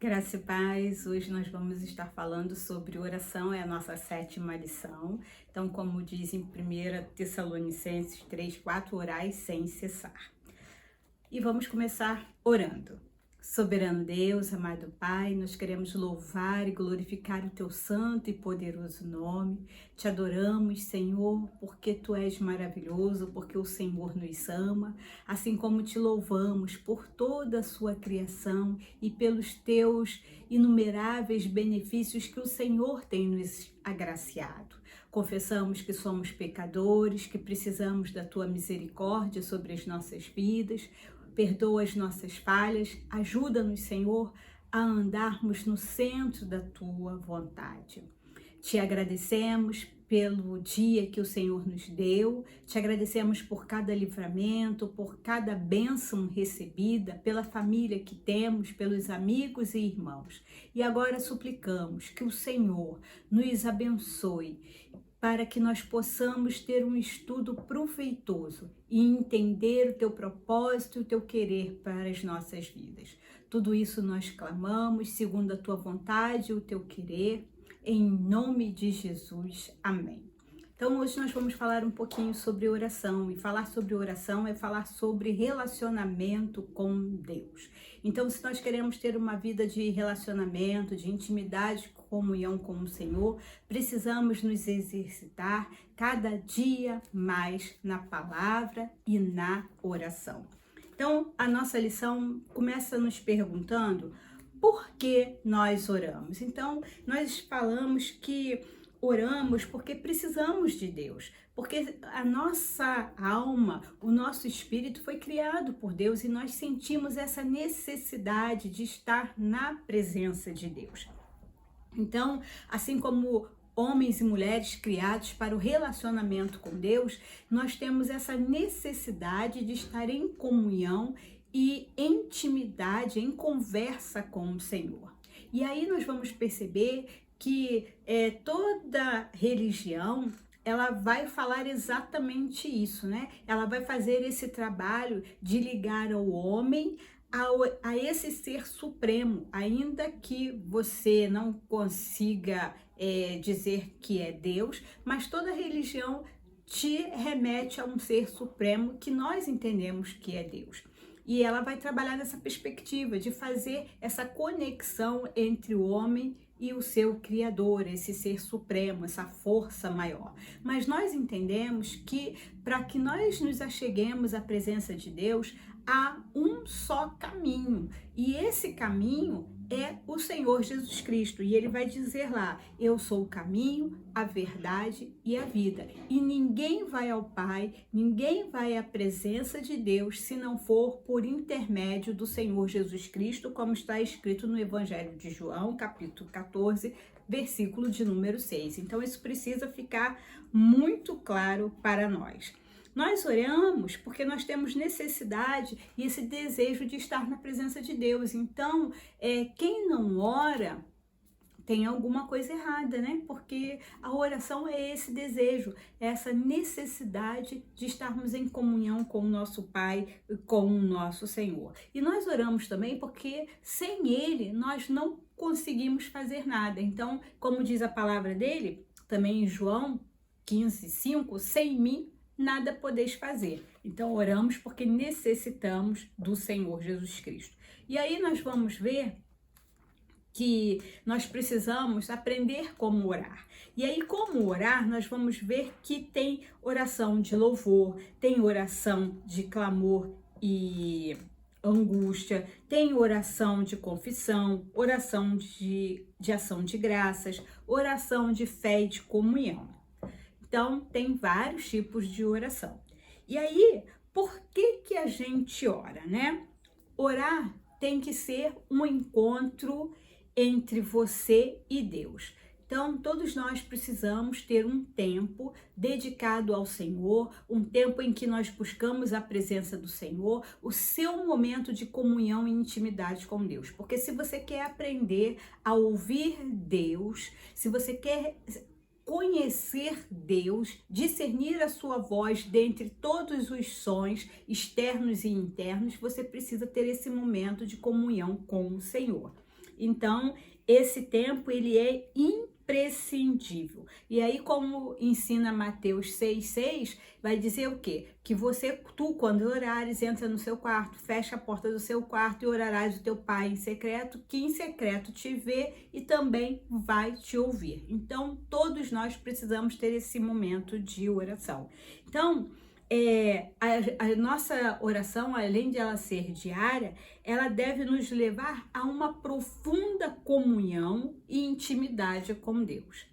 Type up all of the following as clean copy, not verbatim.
Graça e paz, hoje nós vamos estar falando sobre oração, é a nossa sétima lição. Então, como diz em 1 Tessalonicenses 3:4, orai sem cessar. E vamos começar orando. Soberano Deus, amado Pai, nós queremos louvar e glorificar o Teu santo e poderoso nome. Te adoramos, Senhor, porque Tu és maravilhoso, porque o Senhor nos ama, assim como te louvamos por toda a Sua criação e pelos Teus inumeráveis benefícios que o Senhor tem nos agraciado. Confessamos que somos pecadores, que precisamos da Tua misericórdia sobre as nossas vidas. Perdoa as nossas falhas, ajuda-nos, Senhor, a andarmos no centro da Tua vontade. Te agradecemos pelo dia que o Senhor nos deu, te agradecemos por cada livramento, por cada bênção recebida, pela família que temos, pelos amigos e irmãos. E agora suplicamos que o Senhor nos abençoe, para que nós possamos ter um estudo proveitoso e entender o Teu propósito e o Teu querer para as nossas vidas. Tudo isso nós clamamos, segundo a Tua vontade e o Teu querer, em nome de Jesus. Amém. Então hoje nós vamos falar um pouquinho sobre oração, e falar sobre oração é falar sobre relacionamento com Deus. Então, se nós queremos ter uma vida de relacionamento, de intimidade, comunhão com o Senhor, precisamos nos exercitar cada dia mais na palavra e na oração. Então, a nossa lição começa nos perguntando por que nós oramos. Então, nós falamos que oramos porque precisamos de Deus, porque a nossa alma, o nosso espírito foi criado por Deus e nós sentimos essa necessidade de estar na presença de Deus. Então, assim como homens e mulheres criados para o relacionamento com Deus, nós temos essa necessidade de estar em comunhão e intimidade, em conversa com o Senhor. E aí nós vamos perceber que toda religião, ela vai falar exatamente isso, né? Ela vai fazer esse trabalho de ligar ao homem a esse ser supremo, ainda que você não consiga dizer que é Deus, mas toda religião te remete a um ser supremo que nós entendemos que é Deus. E ela vai trabalhar nessa perspectiva de fazer essa conexão entre o homem e o seu Criador, esse ser supremo, essa força maior. Mas nós entendemos que para que nós nos acheguemos à presença de Deus, há um só caminho. E esse caminho é o Senhor Jesus Cristo. E ele vai dizer lá: eu sou o caminho, a verdade e a vida. E ninguém vai ao Pai, ninguém vai à presença de Deus se não for por intermédio do Senhor Jesus Cristo, como está escrito no Evangelho de João, capítulo 14, versículo de número 6. Então isso precisa ficar muito claro para nós. Nós oramos porque nós temos necessidade e esse desejo de estar na presença de Deus. Então, quem não ora tem alguma coisa errada, né? Porque a oração é esse desejo, é essa necessidade de estarmos em comunhão com o nosso Pai, com o nosso Senhor. E nós oramos também porque sem Ele nós não conseguimos fazer nada. Então, como diz a palavra dele, também em João 15:5, sem mim nada podeis fazer. Então oramos porque necessitamos do Senhor Jesus Cristo. E aí nós vamos ver que nós precisamos aprender como orar. E aí, como orar, nós vamos ver que tem oração de louvor, tem oração de clamor e angústia, tem oração de confissão, oração de ação de graças, oração de fé e de comunhão. Então, tem vários tipos de oração. E aí, por que a gente ora, né? Orar tem que ser um encontro entre você e Deus. Então, todos nós precisamos ter um tempo dedicado ao Senhor, um tempo em que nós buscamos a presença do Senhor, o seu momento de comunhão e intimidade com Deus. Porque se você quer aprender a ouvir Deus, se você quer conhecer Deus, discernir a sua voz dentre todos os sons externos e internos, você precisa ter esse momento de comunhão com o Senhor. Então, esse tempo, ele é imprescindível. E aí, como ensina Mateus 6,6, vai dizer o quê? Que tu, quando orares, entra no seu quarto, fecha a porta do seu quarto e orarás o teu pai em secreto, que em secreto te vê e também vai te ouvir. Então, todos nós precisamos ter esse momento de oração. Então, a nossa oração, além de ela ser diária, ela deve nos levar a uma profunda comunhão e intimidade com Deus.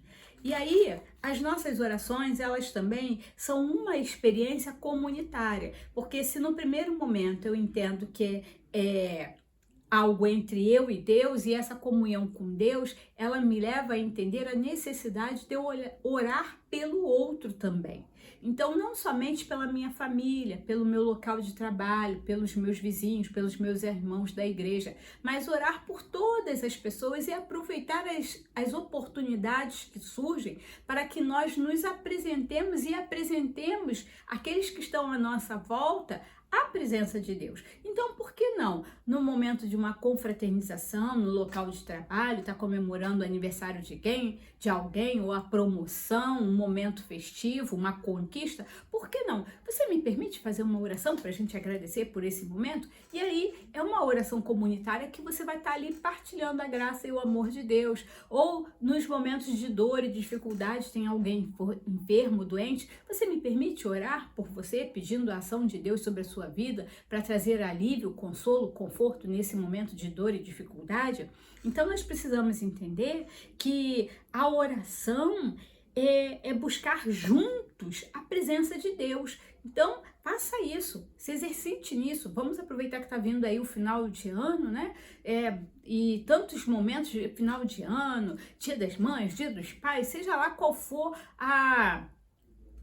E aí, as nossas orações, elas também são uma experiência comunitária, porque se no primeiro momento eu entendo que é algo entre eu e Deus, e essa comunhão com Deus, ela me leva a entender a necessidade de eu orar pelo outro também. Então, não somente pela minha família, pelo meu local de trabalho, pelos meus vizinhos, pelos meus irmãos da igreja, mas orar por todas as pessoas e aproveitar as oportunidades que surgem para que nós nos apresentemos e apresentemos aqueles que estão à nossa volta a presença de Deus. Então, por que não, no momento de uma confraternização, no local de trabalho, está comemorando o aniversário de alguém, ou a promoção, um momento festivo, uma conquista, por que não? Você me permite fazer uma oração para a gente agradecer por esse momento? E aí, é uma oração comunitária que você vai estar ali partilhando a graça e o amor de Deus. Ou, nos momentos de dor e dificuldade, tem alguém enfermo, doente, você me permite orar por você, pedindo a ação de Deus sobre a sua vida, para trazer alívio, consolo, conforto nesse momento de dor e dificuldade? Então, nós precisamos entender que a oração é buscar juntos a presença de Deus. Então, faça isso, se exercite nisso. Vamos aproveitar que está vindo aí o final de ano, né? E tantos momentos de final de ano, Dia das Mães, Dia dos Pais, seja lá qual for a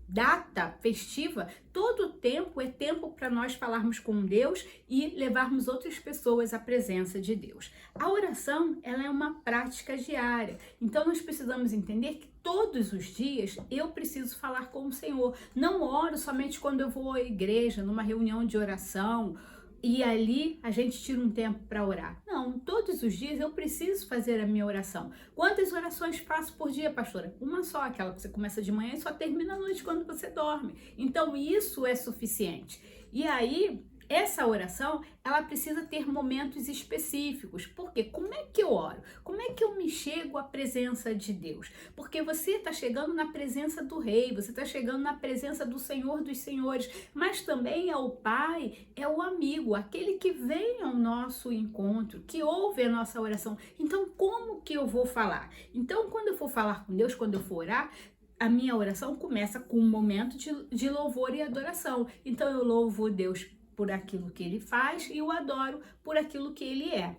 data festiva, todo tempo é tempo para nós falarmos com Deus e levarmos outras pessoas à presença de Deus. A oração, ela é uma prática diária, então nós precisamos entender que todos os dias eu preciso falar com o Senhor. Não oro somente quando eu vou à igreja, numa reunião de oração, e ali a gente tira um tempo para orar. Não, todos os dias eu preciso fazer a minha oração. Quantas orações faço por dia, pastora? Uma só, aquela que você começa de manhã e só termina à noite quando você dorme. Então isso é suficiente. E aí, essa oração, ela precisa ter momentos específicos. Por quê? Como é que eu oro? Como é que eu me chego à presença de Deus? Porque você está chegando na presença do Rei, você está chegando na presença do Senhor dos Senhores, mas também é o Pai, é o amigo, aquele que vem ao nosso encontro, que ouve a nossa oração. Então, como que eu vou falar? Então, quando eu for falar com Deus, quando eu for orar, a minha oração começa com um momento de louvor e adoração. Então, eu louvo Deus por aquilo que ele faz e o adoro por aquilo que ele é.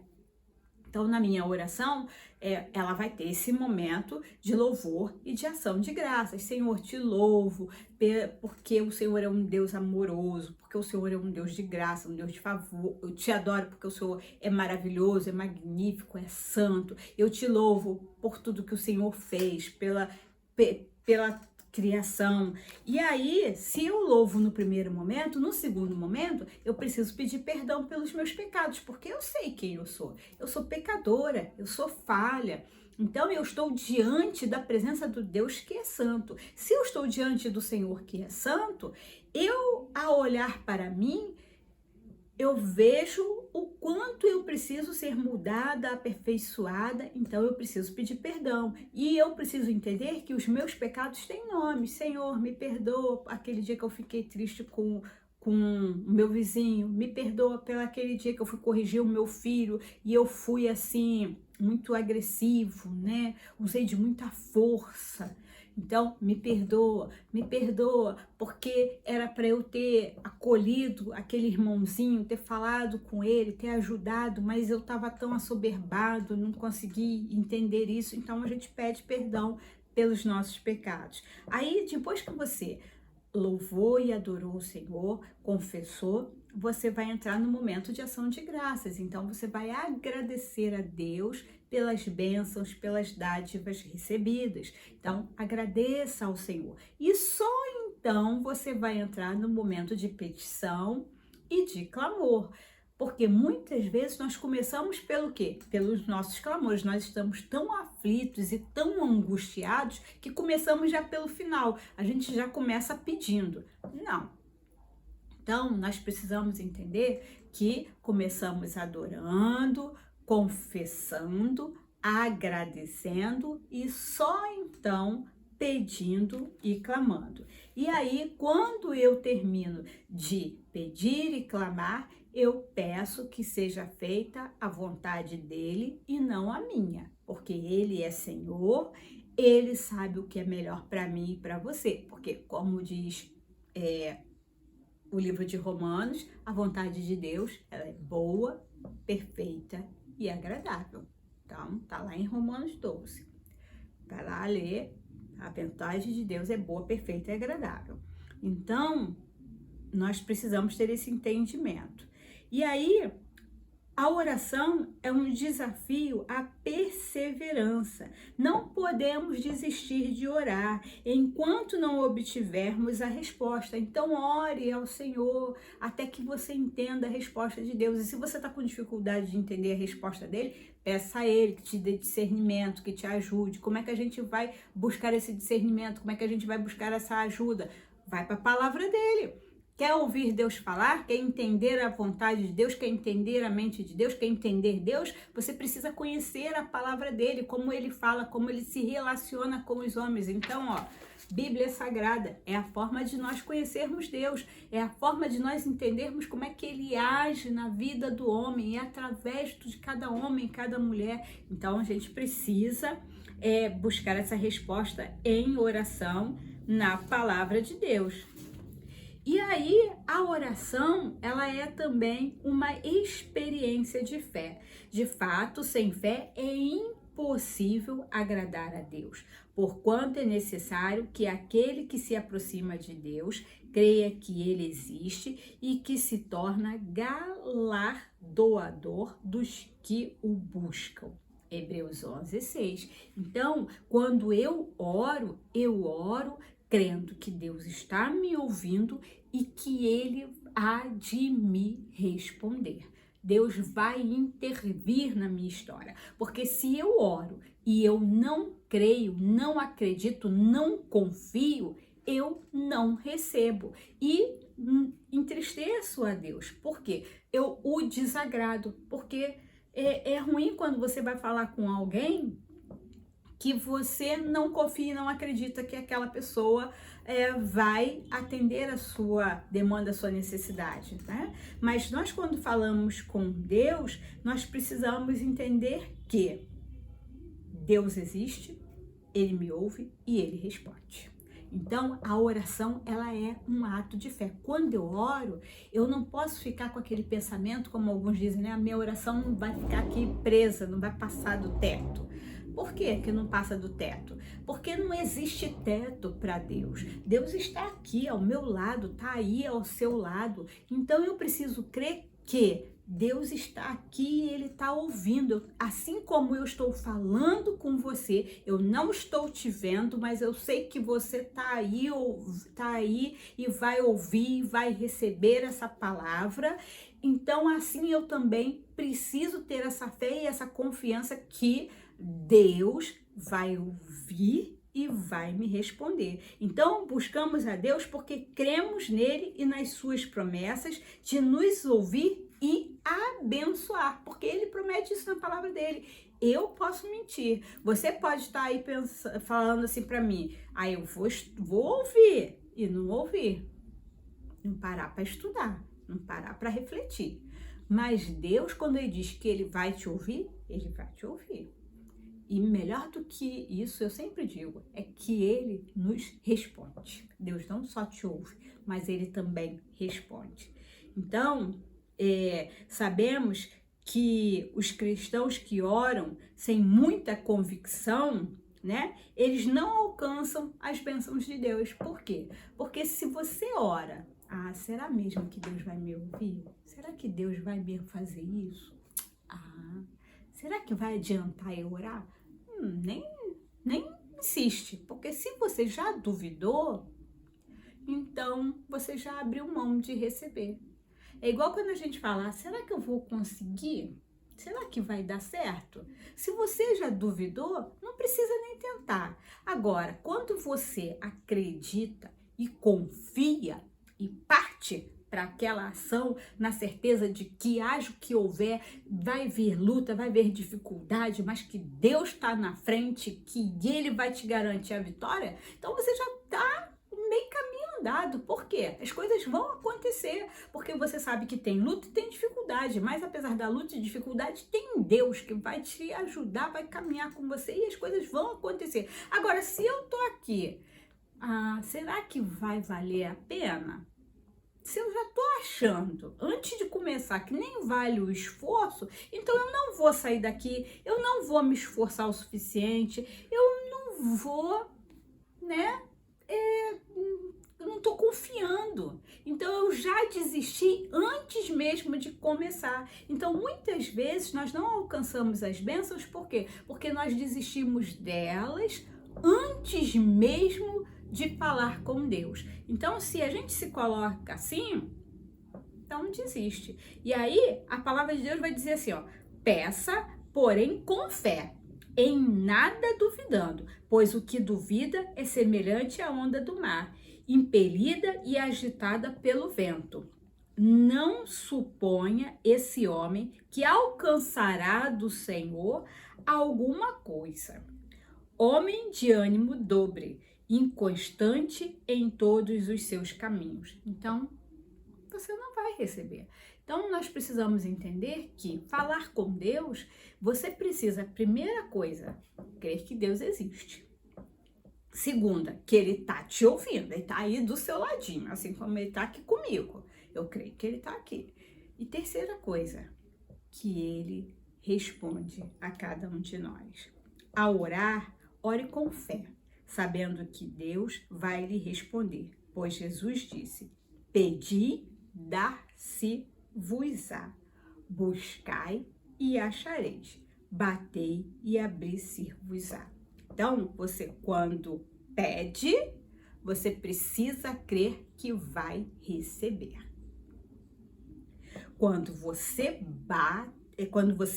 Então, na minha oração, ela vai ter esse momento de louvor e de ação de graças. Senhor, te louvo, porque o Senhor é um Deus amoroso, porque o Senhor é um Deus de graça, um Deus de favor. Eu te adoro porque o Senhor é maravilhoso, é magnífico, é santo. Eu te louvo por tudo que o Senhor fez, pela criação. E aí, se eu louvo no primeiro momento, no segundo momento, eu preciso pedir perdão pelos meus pecados, porque eu sei quem eu sou. Eu sou pecadora, eu sou falha. Então, eu estou diante da presença do Deus que é santo. Se eu estou diante do Senhor que é santo, ao olhar para mim, eu vejo o quanto eu preciso ser mudada, aperfeiçoada, então eu preciso pedir perdão. E eu preciso entender que os meus pecados têm nome. Senhor, me perdoa aquele dia que eu fiquei triste com o meu vizinho, me perdoa pelo aquele dia que eu fui corrigir o meu filho e eu fui assim, muito agressivo, né? Usei de muita força. Então, me perdoa, porque era para eu ter acolhido aquele irmãozinho, ter falado com ele, ter ajudado, mas eu estava tão assoberbado, não consegui entender isso. Então, a gente pede perdão pelos nossos pecados. Aí, depois que você louvou e adorou o Senhor, confessou, você vai entrar no momento de ação de graças. Então, você vai agradecer a Deus pelas bênçãos, pelas dádivas recebidas. Então, agradeça ao Senhor. E só então você vai entrar no momento de petição e de clamor. Porque muitas vezes nós começamos pelo quê? Pelos nossos clamores. Nós estamos tão aflitos e tão angustiados que começamos já pelo final. A gente já começa pedindo. Não. Então, nós precisamos entender que começamos adorando, confessando, agradecendo e só então pedindo e clamando. E aí, quando eu termino de pedir e clamar, eu peço que seja feita a vontade dele e não a minha, porque ele é Senhor, ele sabe o que é melhor para mim e para você, porque como diz o livro de Romanos, a vontade de Deus, ela é boa, perfeita e agradável. Então, tá lá em Romanos 12. Vai lá ler, a vontade de Deus é boa, perfeita e agradável. Então, nós precisamos ter esse entendimento. E aí, a oração é um desafio à perseverança. Não podemos desistir de orar enquanto não obtivermos a resposta. Então, ore ao Senhor até que você entenda a resposta de Deus. E se você está com dificuldade de entender a resposta dele, peça a ele que te dê discernimento, que te ajude. Como é que a gente vai buscar esse discernimento? Como é que a gente vai buscar essa ajuda? Vai para a palavra dele. Quer ouvir Deus falar? Quer entender a vontade de Deus? Quer entender a mente de Deus? Quer entender Deus? Você precisa conhecer a palavra dele, como ele fala, como ele se relaciona com os homens. Então, Bíblia Sagrada é a forma de nós conhecermos Deus, é a forma de nós entendermos como é que ele age na vida do homem e através de cada homem, cada mulher. Então, a gente precisa buscar essa resposta em oração na palavra de Deus. E aí, a oração, ela é também uma experiência de fé. De fato, sem fé é impossível agradar a Deus, porquanto é necessário que aquele que se aproxima de Deus creia que ele existe e que se torna galardoador dos que o buscam. Hebreus 11:6. Então, quando eu oro crendo que Deus está me ouvindo e que ele há de me responder. Deus vai intervir na minha história, porque se eu oro e eu não creio, não acredito, não confio, eu não recebo e entristeço a Deus, porque eu o desagrado, porque é ruim quando você vai falar com alguém que você não confia e não acredita que aquela pessoa vai atender a sua demanda, a sua necessidade, né? Mas nós, quando falamos com Deus, nós precisamos entender que Deus existe, ele me ouve e ele responde. Então, a oração, ela é um ato de fé. Quando eu oro, eu não posso ficar com aquele pensamento, como alguns dizem, né? A minha oração não vai ficar aqui presa, não vai passar do teto. Por que não passa do teto? Porque não existe teto para Deus. Deus está aqui ao meu lado, está aí ao seu lado. Então, eu preciso crer que Deus está aqui e ele está ouvindo. Assim como eu estou falando com você, eu não estou te vendo, mas eu sei que você está aí e vai ouvir, vai receber essa palavra. Então, assim eu também preciso ter essa fé e essa confiança que Deus vai ouvir e vai me responder. Então, buscamos a Deus porque cremos nele e nas suas promessas de nos ouvir e abençoar, porque ele promete isso na palavra dele. Eu posso mentir. Você pode estar aí falando assim para mim, eu vou ouvir e não ouvir. Não parar para estudar, não parar para refletir. Mas Deus, quando ele diz que ele vai te ouvir, ele vai te ouvir. E melhor do que isso, eu sempre digo, é que ele nos responde. Deus não só te ouve, mas ele também responde. Então, sabemos que os cristãos que oram sem muita convicção, né, eles não alcançam as bênçãos de Deus. Por quê? Porque se você ora, será mesmo que Deus vai me ouvir? Será que Deus vai me fazer isso? Será que vai adiantar eu orar? Nem insiste, porque se você já duvidou, então você já abriu mão de receber. É igual quando a gente fala, será que eu vou conseguir? Será que vai dar certo? Se você já duvidou, não precisa nem tentar. Agora, quando você acredita e confia e parte para aquela ação na certeza de que haja o que houver, vai vir luta, vai vir dificuldade, mas que Deus está na frente, que Ele vai te garantir a vitória, então você já está meio caminho andado. Por quê? As coisas vão acontecer, porque você sabe que tem luta e tem dificuldade, mas apesar da luta e dificuldade, tem Deus que vai te ajudar, vai caminhar com você e as coisas vão acontecer. Agora, se eu tô aqui, será que vai valer a pena? Se eu já tô achando, antes de começar, que nem vale o esforço, então eu não vou sair daqui, eu não vou me esforçar o suficiente, eu não vou, né? Eu não tô confiando. Então eu já desisti antes mesmo de começar. Então muitas vezes nós não alcançamos as bênçãos, por quê? Porque nós desistimos delas antes mesmo de falar com Deus. Então, se a gente se coloca assim, então desiste. E aí, a palavra de Deus vai dizer assim, ó, peça, porém com fé, em nada duvidando, pois o que duvida é semelhante à onda do mar, impelida e agitada pelo vento. Não suponha esse homem que alcançará do Senhor alguma coisa. Homem de ânimo dobre, inconstante em todos os seus caminhos. Então, você não vai receber. Então, nós precisamos entender que falar com Deus, você precisa, primeira coisa, crer que Deus existe. Segunda, que Ele tá te ouvindo, Ele tá aí do seu ladinho, assim como Ele tá aqui comigo. Eu creio que Ele tá aqui. E terceira coisa, que Ele responde a cada um de nós. Ao orar, ore com fé, sabendo que Deus vai lhe responder, pois Jesus disse, pedi, dar-se-vos-á, buscai e achareis, batei e abrir-se-vos-á. Então, você quando pede, você precisa crer que vai receber. Quando você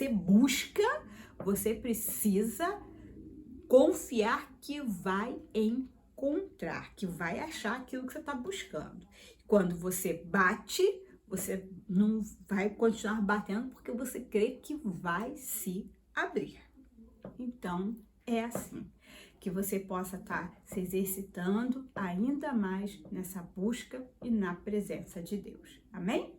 busca, você precisa confiar que vai encontrar, que vai achar aquilo que você está buscando. Quando você bate, você não vai continuar batendo porque você crê que vai se abrir. Então, é assim que você possa estar se exercitando ainda mais nessa busca e na presença de Deus. Amém?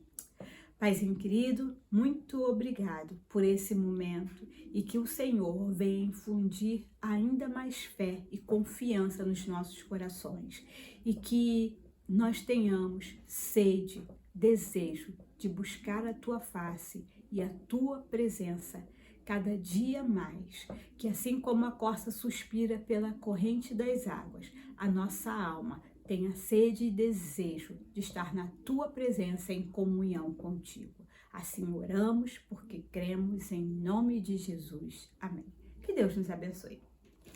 Paizinho querido, muito obrigado por esse momento e que o Senhor venha infundir ainda mais fé e confiança nos nossos corações e que nós tenhamos sede, desejo de buscar a Tua face e a Tua presença cada dia mais, que assim como a corça suspira pela corrente das águas, a nossa alma tenha sede e desejo de estar na Tua presença em comunhão contigo. Assim oramos porque cremos em nome de Jesus. Amém. Que Deus nos abençoe.